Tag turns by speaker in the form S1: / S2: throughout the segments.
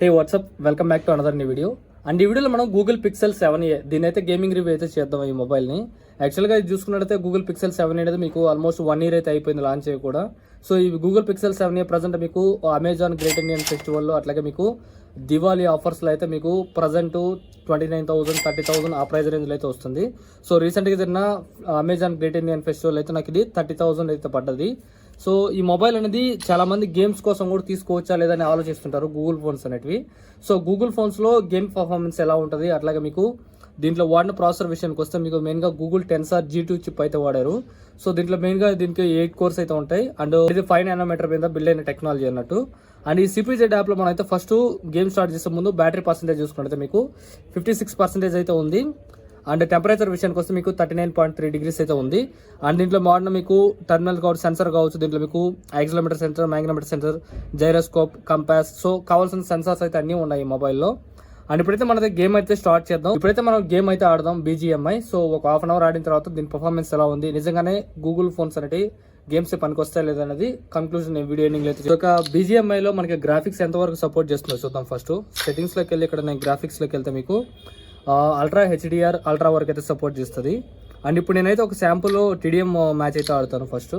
S1: Hey WhatsApp, welcome back to another new video. And ఈ వీడియోలో మనం గూగుల్ పిక్సెల్ 7a దీని అయితే గేమింగ్ రివ్యూ అయితే చేద్దాం ఈ మొబైల్ని. యాక్చువల్గా ఇది చూసుకున్నట్టయితే గూగుల్ పిక్సెల్ 7 అనేది మీకు ఆల్మోస్ట్ 1 year అయితే అయిపోయింది లాంచ్ అయ్యి కూడా. సో ఈ గూగుల్ పిక్సెల్ 7a ప్రజెంట్ మీకు అమెజాన్ గ్రేట్ ఇండియన్ ఫెస్టివల్లో అట్లాగే మీకు దివాళీ ఆఫర్స్లో అయితే మీకు ప్రజెంట్ 29,000 30,000 ఆ ప్రైస్ రేంజ్లో అయితే వస్తుంది. సో రీసెంట్గా జరిగిన అమెజాన్ గ్రేట్ ఇండియన్ ఫెస్టివల్ అయితే నాకు ఇది 30,000 అయితే పడ్డది. సో ఈ మొబైల్ అనేది చాలామంది గేమ్స్ కోసం కూడా తీసుకోవచ్చా లేదని ఆలోచిస్తుంటారు గూగుల్ ఫోన్స్ అనేటివి. సో గూగుల్ ఫోన్స్లో గేమ్ పర్ఫార్మెన్స్ ఎలా ఉంటుంది, అట్లాగే మీకు దీంట్లో వాడిన ప్రాసెసర్ విషయానికి వస్తే మీకు మెయిన్గా గూగుల్ టెన్సార్ G2 చిప్ అయితే వాడారు. సో దీంట్లో మెయిన్గా దీనికి 8 cores అయితే ఉంటాయి. అండ్ ఇది 5 nanometer మీద బిల్డ్ అయిన టెక్నాలజీ అన్నట్టు. అండ్ ఈ CPZ యాప్లో మనం అయితే ఫస్ట్ గేమ్ స్టార్ట్ చేసే ముందు బ్యాటరీ పర్సెంటేజ్ చూసుకుంటే మీకు 56% అయితే ఉంది. అండ్ టెంపరేచర్ విషయానికి వస్తే మీకు 39.3 degrees అయితే ఉంది. అండ్ దీంట్లో మోడల్ మీకు టర్మినల్ కావచ్చు, సెన్సర్ కావచ్చు, దీంట్లో మీకు accelerometer sensor, magnetometer sensor, gyroscope, compass, so కావాల్సిన సెన్సార్స్ అయితే అన్నీ ఉన్నాయి ఈ మొబైల్లో. అండ్ ఇప్పుడైతే మనది గేమ్ అయితే స్టార్ట్ చేద్దాం. ఇప్పుడైతే మనం గేమ్ అయితే ఆడదాం BGMI. సో ఒక హాఫ్ అన్ అవర్ ఆడిన తర్వాత దీని పర్ఫార్మెన్స్ ఎలా ఉంది, నిజంగానే గూగుల్ ఫోన్స్ అనేవి గేమ్స్ పనికి వస్తాయి లేదనేది కంక్లూజన్ వీడియో ఎండింగ్ అయితే. ఒక BGMIలో మనకి గ్రాఫిక్స్ ఎంతవరకు సపోర్ట్ చేస్తుందో చూద్దాం. ఫస్ట్ సెట్టింగ్స్లోకి వెళ్ళి ఇక్కడ నేను గ్రాఫిక్స్లోకి వెళ్తే మీకు అల్ట్రా HDR అల్ట్రా వరకు అయితే సపోర్ట్ చేస్తుంది. అండ్ ఇప్పుడు నేనైతే ఒక శాంపుల్ TDM మ్యాచ్ అయితే ఆడుతాను ఫస్ట్.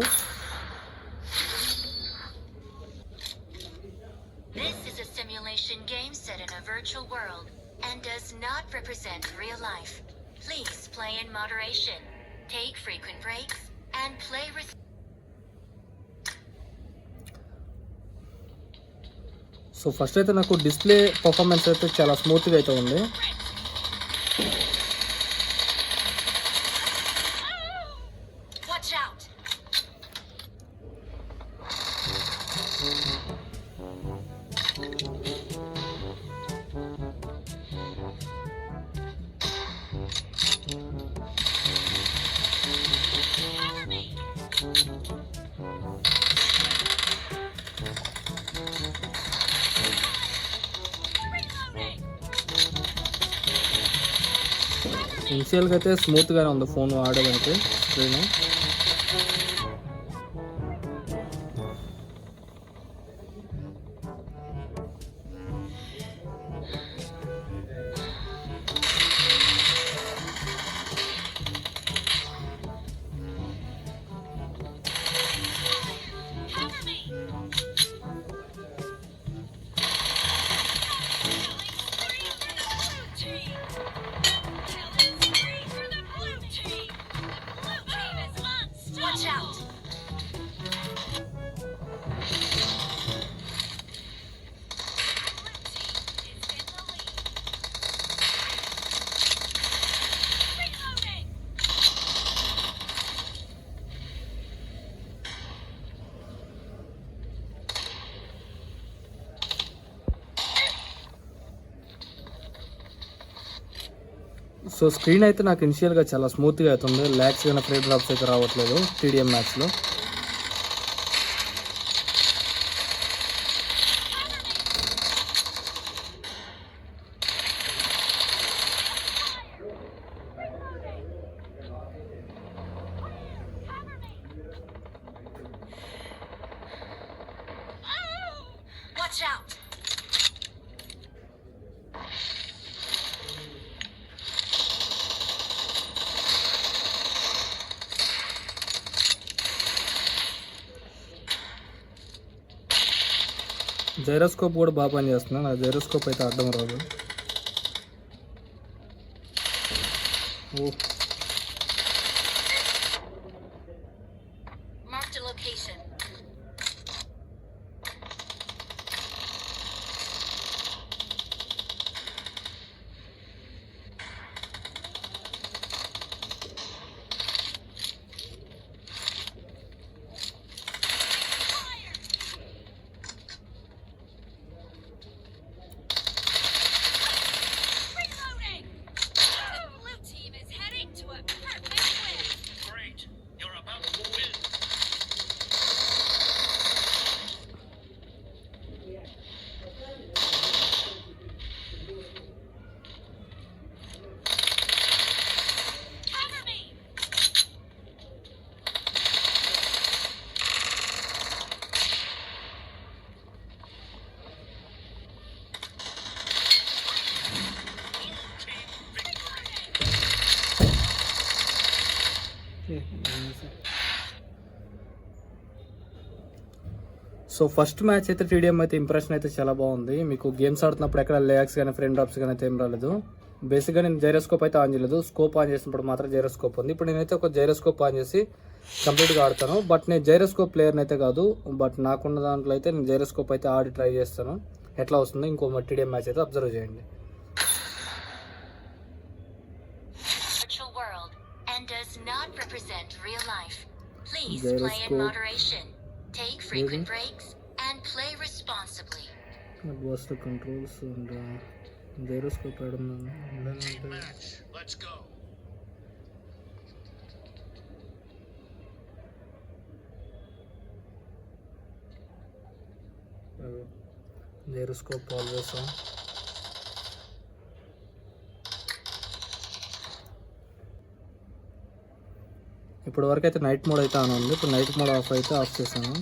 S1: సో ఫస్ట్ అయితే నాకు డిస్ప్లే పర్ఫార్మెన్స్ అయితే చాలా స్మూత్గా అయితే ఉంది. ఇనిషియల్గా అయితే స్మూత్గానే ఉంది ఫోన్ ఆడడానికి స్క్రీన్. సో స్క్రీన్ అయితే నాకు ఇనిషియల్గా చాలా స్మూత్గా అవుతుంది. ల్యాక్స్ అయినా ఫ్రేమ్ డ్రాప్స్ అయితే రావట్లేదు TDM మ్యాక్స్లో. జైరోస్కోప్ కూడా బాగా పని చేస్తున్నాను. నాకు జైరోస్కోప్ అయితే అర్థం రాదు. సో ఫస్ట్ మ్యాచ్ అయితే టీడీఎం అయితే ఇంప్రెషన్ అయితే చాలా బాగుంది. మీకు గేమ్స్ ఆడుతున్నప్పుడు ఎక్కడ లేక్స్ కానీ ఫ్రేమ్ డ్రాప్స్ కానీ అయితే ఏం రాలేదు. బేసిక్గా నేను జైరోస్కోప్ అయితే ఆన్ చేయలేదు. స్కోప్ ఆన్ చేసినప్పుడు మాత్రం జైరోస్కోప్ ఉంది. ఇప్పుడు నేనైతే ఒక జైరోస్కోప్ ఆన్ చేసి కంప్లీట్గా ఆడతాను. బట్ నేను జైరోస్కోప్ ప్లేయర్ని అయితే కాదు. బట్ నాకున్న దాంట్లో అయితే నేను జైరోస్కోప్ అయితే ఆడి ట్రై చేస్తాను. ఎట్లా వస్తుందో ఇంకో టీడీఎం మ్యాచ్ అయితే అబ్జర్వ్ చేయండి. Advanced controls and gyroscope gyroscope always on. ఇప్పటి వరకు అయితే నైట్ మోడ్ అయితే ఆన్ ఉంది. ఇప్పుడు నైట్ మోడ్ ఆఫ్ అయితే ఆఫ్ చేశాను.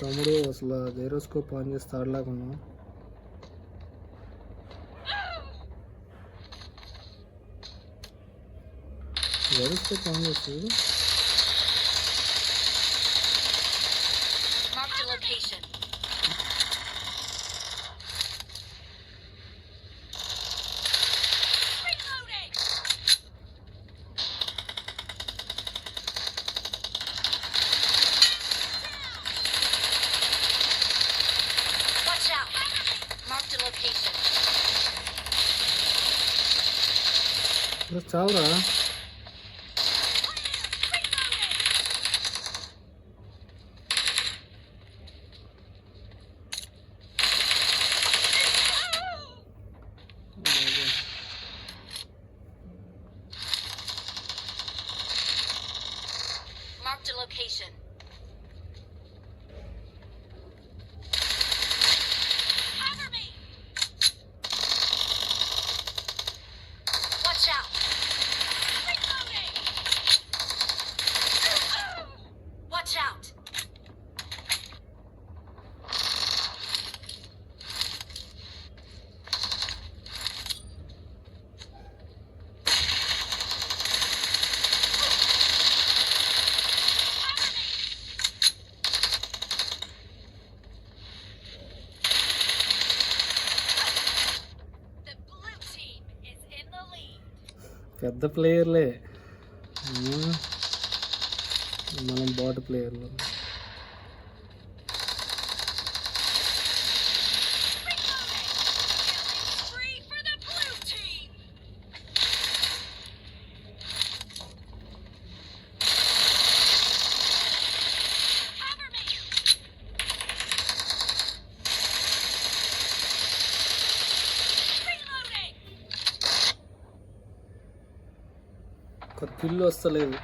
S1: తమ్ముడు అసలు జైరోస్కోప్ ఆన్ చేసి తాడలేకున్నా. జైరోస్కోప్ ఆన్ చేసి చావురా.
S2: Marked a location. Cover me. Watch out. Reloading. Watch out.
S1: పెద్ద ప్లేయర్లే, మనం బాట్ ప్లేయర్లు. ఒక కిల్ వస్తలేదు.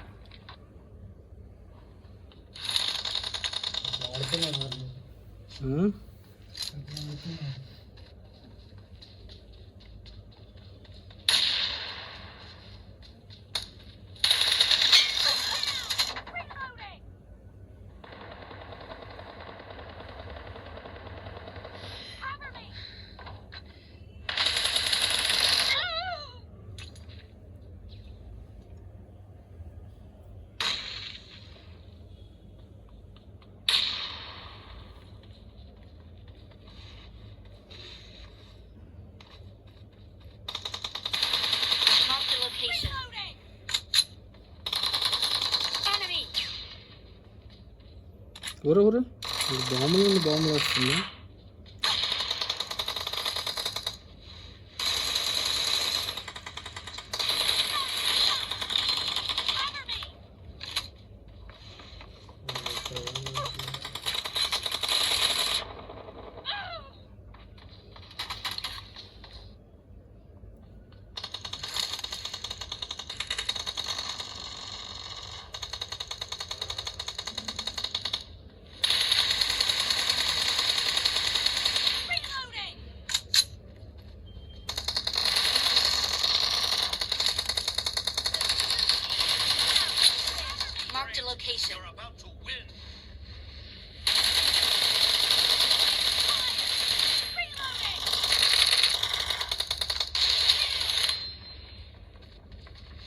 S1: ఊరు బాంబులు వస్తుంది.
S3: about to win.
S2: Reloading!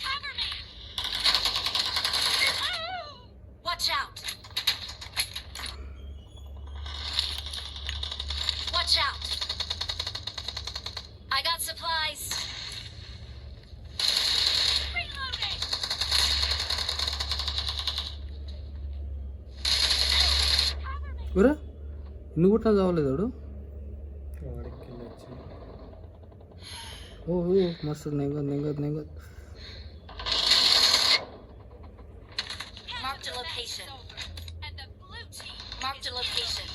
S2: Cover me! Watch out! Watch out! I got supplies. Reloading! Cover me!
S1: ఊరా ఇన్ని కూడా చావలేదు వాడు. ఓ మస్తు నెంగ నెంగ.
S2: Marked a location. And the blue team marked a location.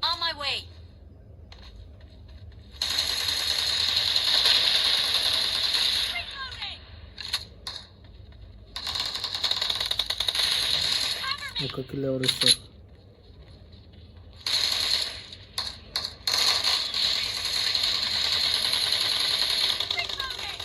S2: On my way. Reloading. Cover me.
S1: ఒక kill ఎవరు ఇస్తారు?
S2: Reloading.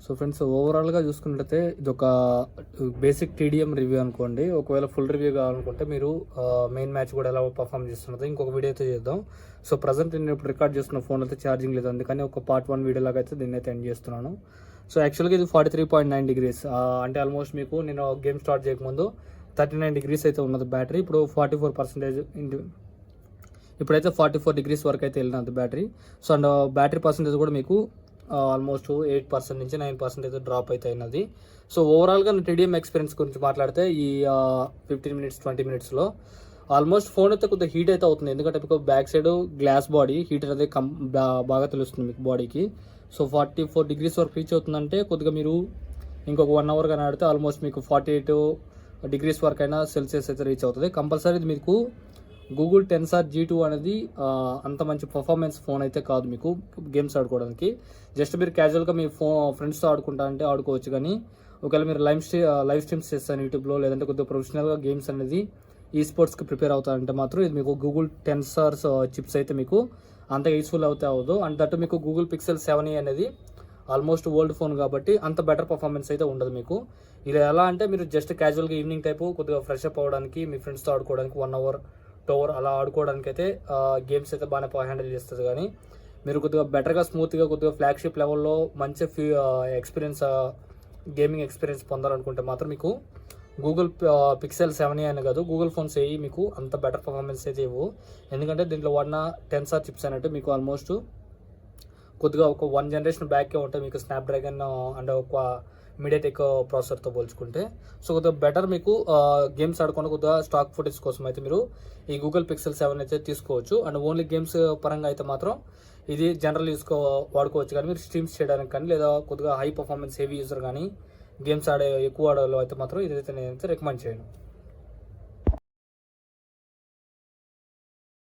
S1: So friends, ఓవరాల్గా చూసుకున్నట్లయితే ఇది ఒక బేసిక్ టీడీఎం రివ్యూ అనుకోండి. ఒకవేళ ఫుల్ రివ్యూ కావాలనుకుంటే మీరు మెయిన్ మ్యాచ్ కూడా ఎలా పర్ఫామ్ చేస్తున్నది ఇంకొక వీడియో అయితే చేద్దాం. సో ప్రజెంట్ నేను ఇప్పుడు రికార్డ్ చేస్తున్న ఫోన్ అయితే ఛార్జింగ్ లేదు, అందుకని ఒక పార్ట్ 1 వీడియో లాగా అయితే దీన్ని అయితే ఎండ్ చేస్తున్నాను. సో యాక్చువల్గా ఇది 43.9 degrees, అంటే ఆల్మోస్ట్ మీకు నేను గేమ్ స్టార్ట్ చేయకముందు 39 degrees అయితే ఉన్నది బ్యాటరీ. ఇప్పుడు 44%, ఇప్పుడైతే 44 degrees వరకు అయితే వెళ్ళినది battery. So and battery percentage కూడా మీకు ఆల్మోస్ట్ 8% నుంచి 9% అయితే డ్రాప్ అయితే అయినది. సో ఓవరాల్గా నా టీడీఎం ఎక్స్పీరియన్స్ గురించి మాట్లాడితే ఈ 15 minutes 20 minutesలో ఆల్మోస్ట్ ఫోన్ అయితే కొద్దిగా హీట్ అయితే అవుతుంది, ఎందుకంటే మీకు back side glass body heat అనేది బాగా తెలుస్తుంది మీకు బాడీకి. సో 44 degrees వరకు రీచ్ అవుతుందంటే కొద్దిగా మీరు ఇంకొక 1 hour కానీ ఆడితే ఆల్మోస్ట్ మీకు 48 degrees వరకు అయినా సెల్సియస్ అయితే రీచ్ అవుతుంది కంపల్సరీ. ఇది మీకు గూగుల్ టెన్సార్ G2 అనేది అంత మంచి పర్ఫార్మెన్స్ ఫోన్ అయితే కాదు మీకు గేమ్స్ ఆడుకోవడానికి. జస్ట్ మీరు క్యాజువల్గా మీ ఫ్రెండ్స్తో ఆడుకుంటా అంటే ఆడుకోవచ్చు, కానీ ఒకవేళ మీరు లైవ్ స్ట్రీమ్స్ చేస్తాను యూట్యూబ్లో, లేదంటే కొద్దిగా ప్రొఫెషనల్గా గేమ్స్ అనేది ఈ స్పోర్ట్స్కి ప్రిపేర్ అవుతారంటే మాత్రం ఇది మీకు గూగుల్ టెన్సార్స్ చిప్స్ అయితే మీకు అంత యూస్ఫుల్ అవుతే అవ్వదు. అండ్ దట్టు మీకు గూగుల్ పిక్సెల్ 7a అనేది ఆల్మోస్ట్ ఓల్డ్ ఫోన్ కాబట్టి అంత బెటర్ పర్ఫార్మెన్స్ అయితే ఉండదు మీకు. ఇలా ఎలా అంటే మీరు జస్ట్ క్యాజువల్గా ఈవినింగ్ టైపు కొద్దిగా ఫ్రెష్ అప్ అవ్వడానికి, మీ ఫ్రెండ్స్తో ఆడుకోవడానికి 1 hour 2 hour అలా ఆడుకోవడానికి అయితే గేమ్స్ అయితే బాగానే హ్యాండిల్ చేస్తుంది. కానీ మీరు కొద్దిగా బెటర్గా స్మూత్గా కొద్దిగా ఫ్లాగ్షిప్ లెవెల్లో మంచి ఎక్స్పీరియన్స్ గేమింగ్ ఎక్స్పీరియన్స్ పొందాలనుకుంటే మాత్రం మీకు గూగుల్ పిక్సెల్ 7a అని కాదు, గూగుల్ ఫోన్స్ ఏవి మీకు అంత బెటర్ పర్ఫార్మెన్స్ అయితే ఇవ్వు. ఎందుకంటే దీంట్లో వాడిన టెన్సార్ చిప్స్ అనేవి మీకు ఆల్మోస్ట్ కొద్దిగా ఒక 1 generation బ్యాకే ఉంటాయి మీకు స్నాప్డ్రాగన్ అండ్ ఒక మీడియాటెక్ ప్రాసెసర్తో పోల్చుకుంటే. సో కొద్దిగా బెటర్ మీకు గేమ్స్ ఆడుకున్న కొద్దిగా స్టాక్ ఫుటేజ్ కోసం అయితే మీరు ఈ గూగుల్ పిక్సెల్ 7 అయితే తీసుకోవచ్చు. అండ్ ఓన్లీ గేమ్స్ పరంగా అయితే మాత్రం ఇది జనరల్ వాడుకోవచ్చు, కానీ మీరు స్ట్రీమ్స్ చేయడానికి కానీ లేదా కొద్దిగా హై పర్ఫార్మెన్స్ హెవీ యూజర్ కానీ గేమ్స్ ఎక్కువ ఆడే అయితే మాత్రం ఇదైతే నేనైతే రికమెండ్ చేయను.